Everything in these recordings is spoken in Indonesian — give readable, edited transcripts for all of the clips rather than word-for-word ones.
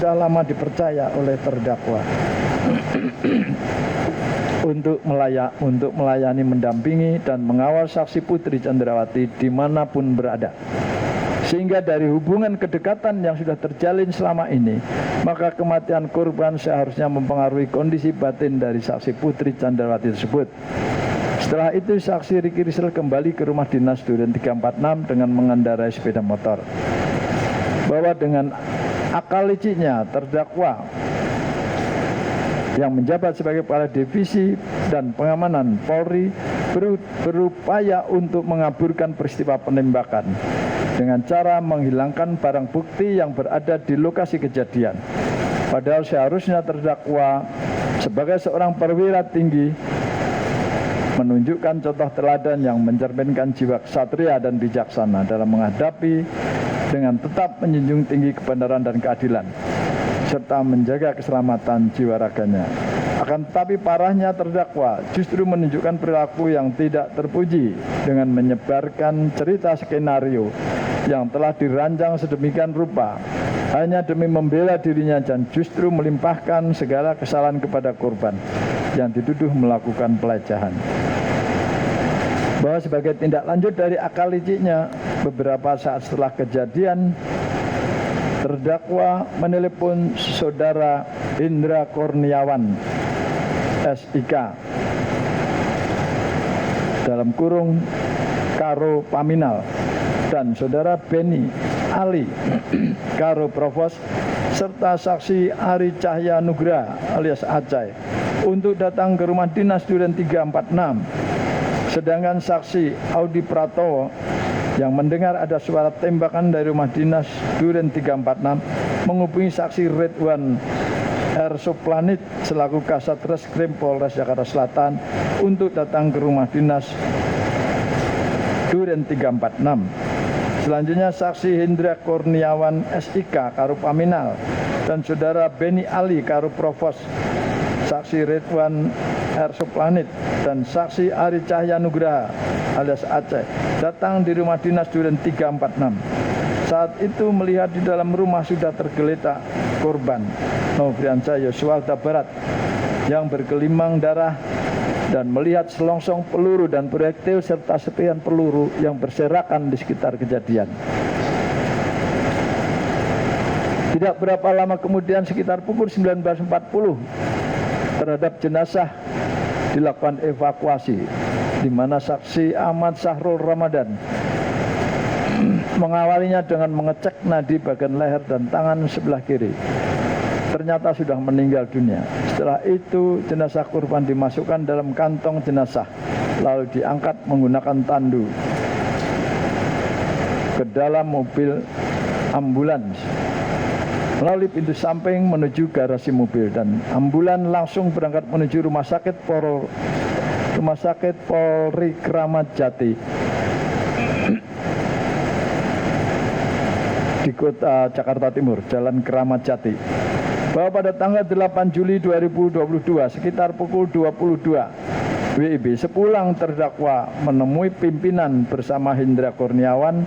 sudah lama dipercaya oleh terdakwa untuk melayani, mendampingi, dan mengawal saksi Putri Chandrawati dimanapun berada. Sehingga dari hubungan kedekatan yang sudah terjalin selama ini, maka kematian korban seharusnya mempengaruhi kondisi batin dari saksi Putri Chandrawati tersebut. Setelah itu saksi Ricky Rizal kembali ke rumah dinas Duren 346 dengan mengendarai sepeda motor. Bahwa dengan akal liciknya terdakwa yang menjabat sebagai kepala divisi dan pengamanan Polri berupaya untuk mengaburkan peristiwa penembakan dengan cara menghilangkan barang bukti yang berada di lokasi kejadian. Padahal seharusnya terdakwa sebagai seorang perwira tinggi menunjukkan contoh teladan yang mencerminkan jiwa ksatria dan bijaksana dalam menghadapi dengan tetap menjunjung tinggi kebenaran dan keadilan serta menjaga keselamatan jiwa raganya. Akan tetapi parahnya terdakwa justru menunjukkan perilaku yang tidak terpuji dengan menyebarkan cerita skenario yang telah dirancang sedemikian rupa hanya demi membela dirinya dan justru melimpahkan segala kesalahan kepada korban yang dituduh melakukan pelecehan. Bahwa sebagai tindak lanjut dari akal liciknya, beberapa saat setelah kejadian, terdakwa menelepon saudara Indra Kurniawan SIK dalam kurung Karo Paminal dan saudara Beni Ali Karo Provos serta saksi Ari Cahya Nugra alias Acai untuk datang ke rumah dinas Duren 346. Sedangkan saksi Audi Pratowo yang mendengar ada suara tembakan dari rumah dinas Duren 346 menghubungi saksi Ridwan R. Suplanit selaku Kasat Reskrim Polres Jakarta Selatan untuk datang ke rumah dinas Duren 346. Selanjutnya saksi Hendra Kurniawan SIK Karo Paminal dan saudara Beni Ali Karo Provos, saksi Ridwan R. Suplanit dan saksi Ari Cahya Nugraha alias Aceh datang di rumah dinas Duren 346. Saat itu melihat di dalam rumah sudah tergeletak korban Nofriansyah Yosua Huta Barat yang bergelimang darah dan melihat selongsong peluru dan proyektil serta serpihan peluru yang berserakan di sekitar kejadian. Tidak berapa lama kemudian sekitar pukul 19.40 terhadap jenazah dilakukan evakuasi di mana saksi Ahmad Sahrul Ramadan mengawalinya dengan mengecek nadi bagian leher dan tangan sebelah kiri. Ternyata sudah meninggal dunia. Setelah itu jenazah korban dimasukkan dalam kantong jenazah lalu diangkat menggunakan tandu ke dalam mobil ambulans melalui pintu samping menuju garasi mobil dan ambulan langsung berangkat menuju rumah sakit Polri Kramat Jati di kota Jakarta Timur, Jalan Kramat Jati. Bahwa pada tanggal 8 Juli 2022 sekitar pukul 22 WIB sepulang terdakwa menemui pimpinan bersama Hendra Kurniawan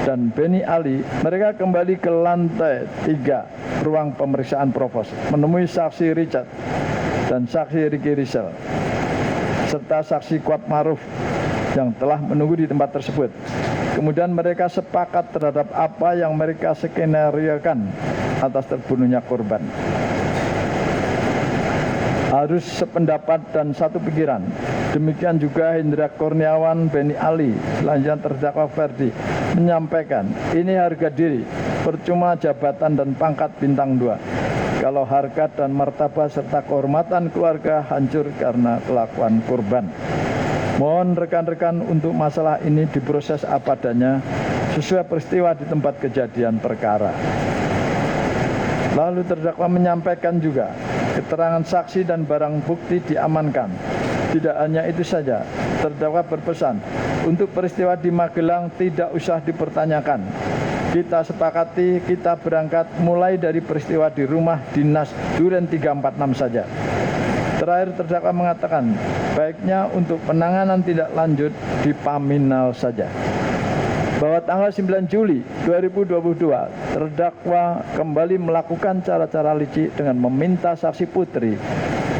dan Beni Ali, mereka kembali ke lantai 3 ruang pemeriksaan Provos menemui saksi Richard dan saksi Ricky Rizal serta saksi Kuat Maruf yang telah menunggu di tempat tersebut. Kemudian mereka sepakat terhadap apa yang mereka skenariokan atas terbunuhnya korban. Harus sependapat dan satu pikiran. Demikian juga Hendra Kurniawan, Beni Ali, selanjutnya terdakwa Ferdi menyampaikan, ini harga diri, percuma jabatan dan pangkat bintang 2. Kalau harkat dan martabat serta kehormatan keluarga hancur karena kelakuan korban. Mohon rekan-rekan untuk masalah ini diproses apa adanya sesuai peristiwa di tempat kejadian perkara. Lalu terdakwa menyampaikan juga keterangan saksi dan barang bukti diamankan. Tidak hanya itu saja, terdakwa berpesan untuk peristiwa di Magelang tidak usah dipertanyakan. Kita sepakati kita berangkat mulai dari peristiwa di rumah dinas Duren 346 saja. Terakhir terdakwa mengatakan baiknya untuk penanganan tindak lanjut di Paminal saja. bahwa tanggal 9 Juli 2022 terdakwa kembali melakukan cara-cara licik dengan meminta saksi Putri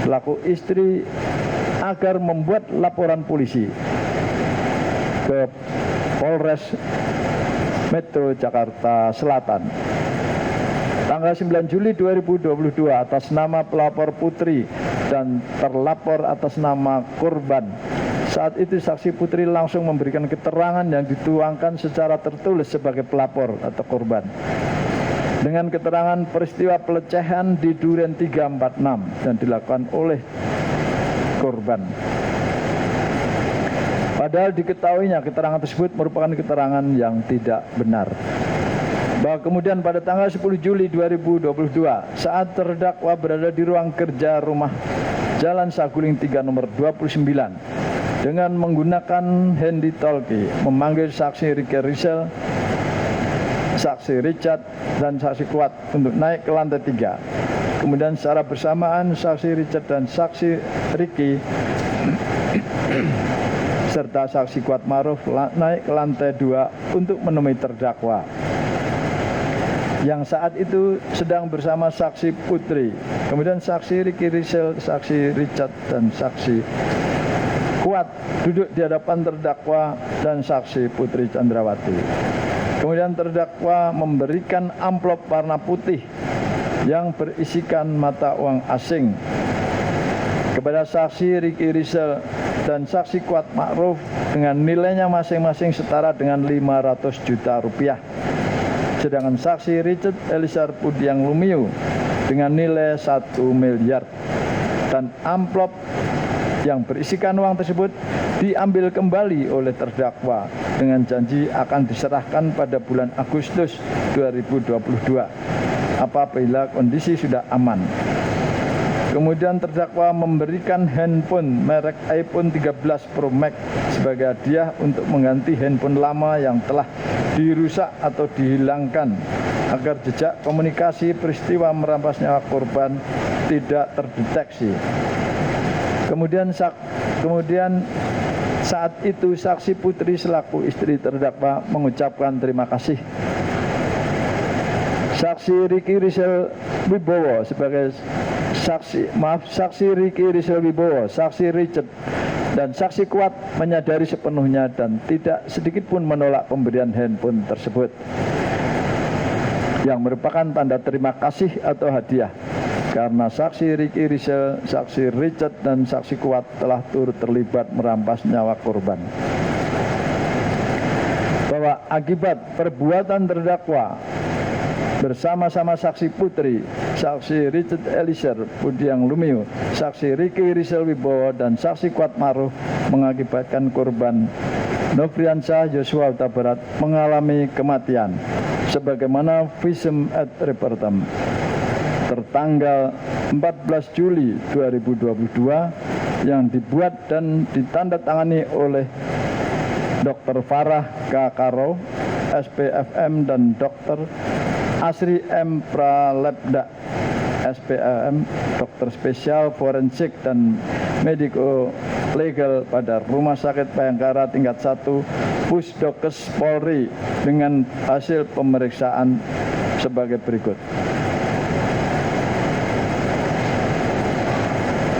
selaku istri agar membuat laporan polisi ke Polres Metro Jakarta Selatan. Tanggal 9 Juli 2022 atas nama pelapor Putri dan terlapor atas nama korban. Saat itu saksi Putri langsung memberikan keterangan yang dituangkan secara tertulis sebagai pelapor atau korban. Dengan keterangan peristiwa pelecehan di Duren 346 dan dilakukan oleh korban. Padahal diketahuinya keterangan tersebut merupakan keterangan yang tidak benar. Bahwa kemudian pada tanggal 10 Juli 2022 saat terdakwa berada di ruang kerja rumah Jalan Saguling 3 nomor 29 dengan menggunakan handy talkie memanggil saksi Ricky Rizal, saksi Richard dan saksi Kuat untuk naik ke lantai 3. Kemudian secara bersamaan saksi Richard dan saksi Ricky serta saksi Kuat Ma'ruf naik ke lantai 2 untuk menemui terdakwa yang saat itu sedang bersama saksi Putri. Kemudian saksi Ricky Rizal, saksi Richard dan saksi Kuat duduk di hadapan terdakwa dan saksi Putri Chandrawati. Kemudian terdakwa memberikan amplop warna putih yang berisikan mata uang asing kepada saksi Ricky Rizal dan saksi Kuat Ma'ruf dengan nilainya masing-masing setara dengan 500 juta rupiah. Sedangkan saksi Richard Eliezer Pudiang Lumiu dengan nilai 1 miliar. Dan amplop yang berisikan uang tersebut diambil kembali oleh terdakwa dengan janji akan diserahkan pada bulan Agustus 2022 apabila kondisi sudah aman. Kemudian terdakwa memberikan handphone merek iPhone 13 Pro Max sebagai hadiah untuk mengganti handphone lama yang telah dirusak atau dihilangkan agar jejak komunikasi peristiwa merampas nyawa korban tidak terdeteksi. Kemudian saat itu saksi Putri selaku istri terdakwa mengucapkan terima kasih. Saksi Ricky Rizal Wibowo sebagai saksi Ricky Rizal Wibowo, saksi Richard dan saksi Kuat menyadari sepenuhnya dan tidak sedikit pun menolak pemberian handphone tersebut yang merupakan tanda terima kasih atau hadiah karena saksi Ricky Rizal, saksi Richard dan saksi Kuat telah turut terlibat merampas nyawa korban. Bahwa akibat perbuatan terdakwa bersama-sama saksi Putri, saksi Richard Eliezer Pudiang Lumiu, saksi Ricky Rizal Wibowo dan saksi Kuat Ma'ruf mengakibatkan korban Nofriansyah Yosua Huta Barat mengalami kematian sebagaimana visum et repertum tertanggal 14 Juli 2022 yang dibuat dan ditandatangani oleh Dr. Farah K. Karo, SPFM dan Dr. Asri M. Pralebda, SPM, dokter spesial forensik dan mediko legal pada Rumah Sakit Bayangkara tingkat 1 Pusdokes Polri dengan hasil pemeriksaan sebagai berikut.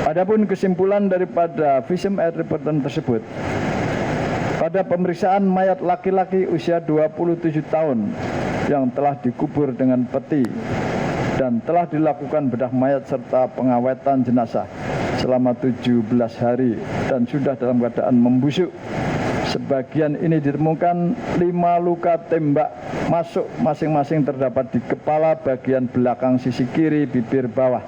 Adapun kesimpulan daripada visum et repertum tersebut, pada pemeriksaan mayat laki-laki usia 27 tahun yang telah dikubur dengan peti dan telah dilakukan bedah mayat serta pengawetan jenazah selama 17 hari dan sudah dalam keadaan membusuk. Sebagian ini ditemukan 5 luka tembak masuk masing-masing terdapat di kepala bagian belakang sisi kiri bibir bawah,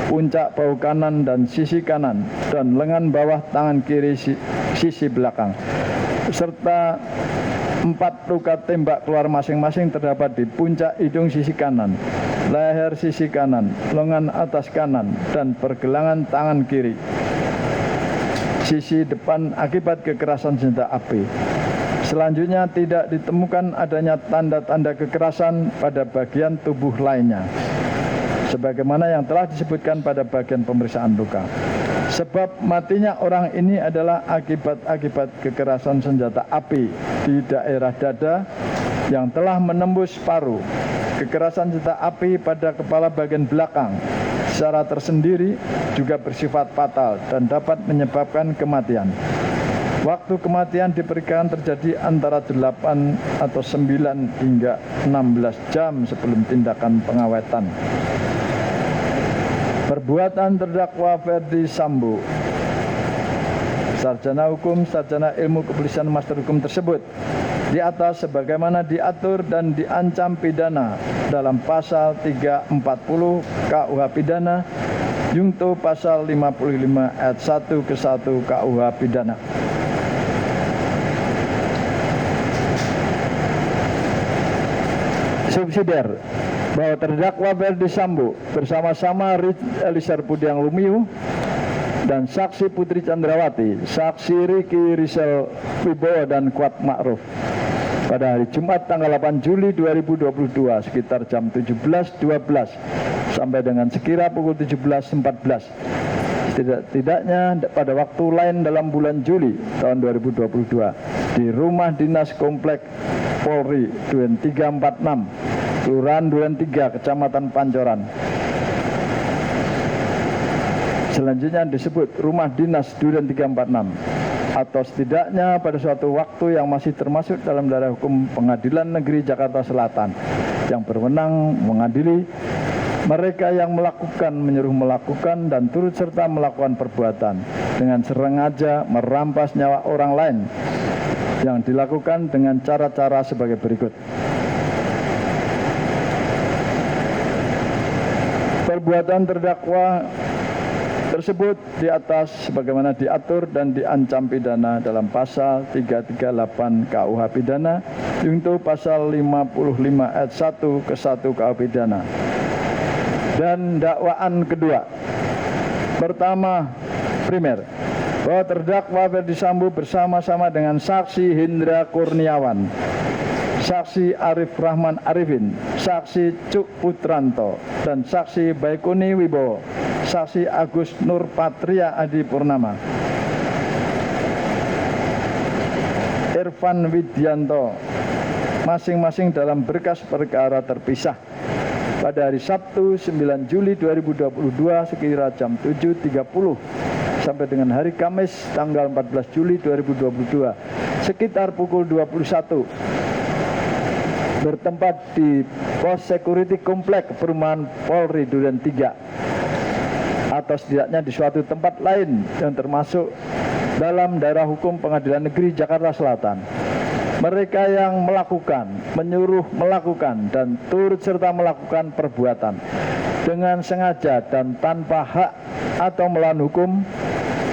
puncak bahu kanan dan sisi kanan, dan lengan bawah tangan kiri sisi belakang, serta 4 luka tembak keluar masing-masing terdapat di puncak hidung sisi kanan, leher sisi kanan, lengan atas kanan, dan pergelangan tangan kiri sisi depan akibat kekerasan senjata api. Selanjutnya tidak ditemukan adanya tanda-tanda kekerasan pada bagian tubuh lainnya, sebagaimana yang telah disebutkan pada bagian pemeriksaan luka. Sebab matinya orang ini adalah akibat kekerasan senjata api di daerah dada yang telah menembus paru, kekerasan senjata api pada kepala bagian belakang secara tersendiri juga bersifat fatal dan dapat menyebabkan kematian. Waktu kematian diperkirakan terjadi antara 8 atau 9 hingga 16 jam sebelum tindakan pengawetan. Perbuatan terdakwa Ferdi Sambo, sarjana hukum, sarjana ilmu kepolisian, master hukum tersebut di atas sebagaimana diatur dan diancam pidana dalam pasal 340 KUH pidana Yungto pasal 55 ayat 1 ke 1 KUH pidana. Subsidiar bahwa terdakwa Ferdi Sambo bersama-sama Eliezer Budiang Lumiu dan saksi Putri Chandrawati, saksi Ricky Rizal Wibowo dan Kuat Ma'ruf pada hari Jumat tanggal 8 Juli 2022 sekitar jam 17.12 sampai dengan sekira pukul 17.14. Tidaknya pada waktu lain dalam bulan Juli tahun 2022 di rumah dinas komplek Polri Duren 346 Kelurahan Duren 3 Kecamatan Pancoran. Selanjutnya disebut rumah dinas Duren 346 atau setidaknya pada suatu waktu yang masih termasuk dalam daerah hukum Pengadilan Negeri Jakarta Selatan yang berwenang mengadili mereka yang melakukan, menyuruh melakukan dan turut serta melakukan perbuatan dengan sengaja merampas nyawa orang lain yang dilakukan dengan cara-cara sebagai berikut. Perbuatan terdakwa tersebut di atas sebagaimana diatur dan diancam pidana dalam pasal 338 KUH pidana Yungto pasal 55 ayat 1 ke 1 KUH pidana. Dan dakwaan kedua. Pertama, primer, bahwa terdakwa Ferdi Sambo bersama-sama dengan saksi Hendra Kurniawan, saksi Arif Rahman Arifin, saksi Cuk Putranto, dan saksi Baikuni Wibowo, saksi Agus Nur Patria Adi Purnama, Irfan Widianto, masing-masing dalam berkas perkara terpisah pada hari Sabtu 9 Juli 2022 sekira jam 7.30 sampai dengan hari Kamis tanggal 14 Juli 2022 sekitar pukul 21 bertempat di pos security komplek perumahan Polri Duren 3 atau setidaknya di suatu tempat lain yang termasuk dalam daerah hukum Pengadilan Negeri Jakarta Selatan. Mereka yang melakukan, menyuruh melakukan dan turut serta melakukan perbuatan dengan sengaja dan tanpa hak atau melawan hukum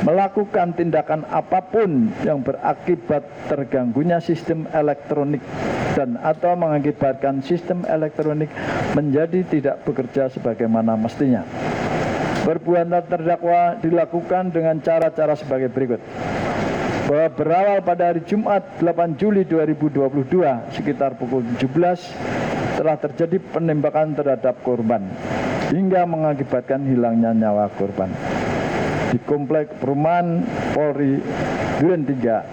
melakukan tindakan apapun yang berakibat terganggunya sistem elektronik dan atau mengakibatkan sistem elektronik menjadi tidak bekerja sebagaimana mestinya. Perbuatan terdakwa dilakukan dengan cara-cara sebagai berikut. Bahwa berawal pada hari Jumat 8 Juli 2022 sekitar pukul 17 telah terjadi penembakan terhadap korban hingga mengakibatkan hilangnya nyawa korban di komplek perumahan Polri Duren 3.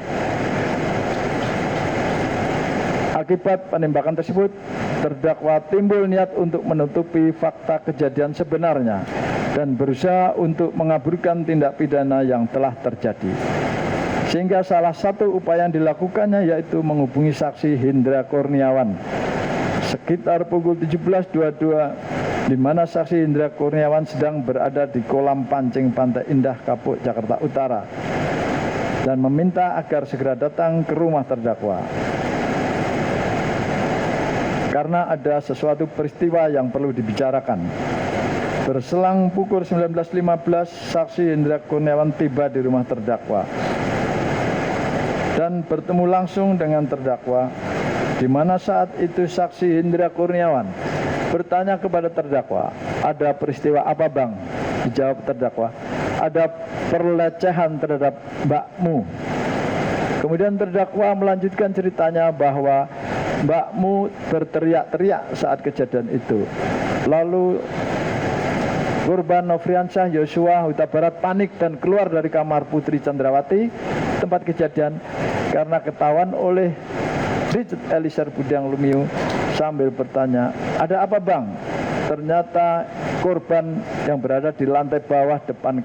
Akibat penembakan tersebut, terdakwa timbul niat untuk menutupi fakta kejadian sebenarnya dan berusaha untuk mengaburkan tindak pidana yang telah terjadi. Sehingga salah satu upaya yang dilakukannya yaitu menghubungi saksi Hendra Kurniawan sekitar pukul 17.22 di mana saksi Hendra Kurniawan sedang berada di kolam pancing Pantai Indah Kapuk, Jakarta Utara dan meminta agar segera datang ke rumah terdakwa. Karena ada sesuatu peristiwa yang perlu dibicarakan. Berselang pukul 19.15, saksi Hendra Kurniawan tiba di rumah terdakwa dan bertemu langsung dengan terdakwa, di mana saat itu saksi Hendra Kurniawan bertanya kepada terdakwa, ada peristiwa apa bang? Dijawab terdakwa, ada pelecehan terhadap mbakmu. Kemudian terdakwa melanjutkan ceritanya bahwa mbakmu berteriak-teriak saat kejadian itu. Lalu korban Nofriansyah Yosua Huta Barat panik dan keluar dari kamar Putri Chandrawati tempat kejadian karena ketahuan oleh Richard Elisir Budiang Lumiu sambil bertanya, "Ada apa, Bang?" Ternyata korban yang berada di lantai bawah depan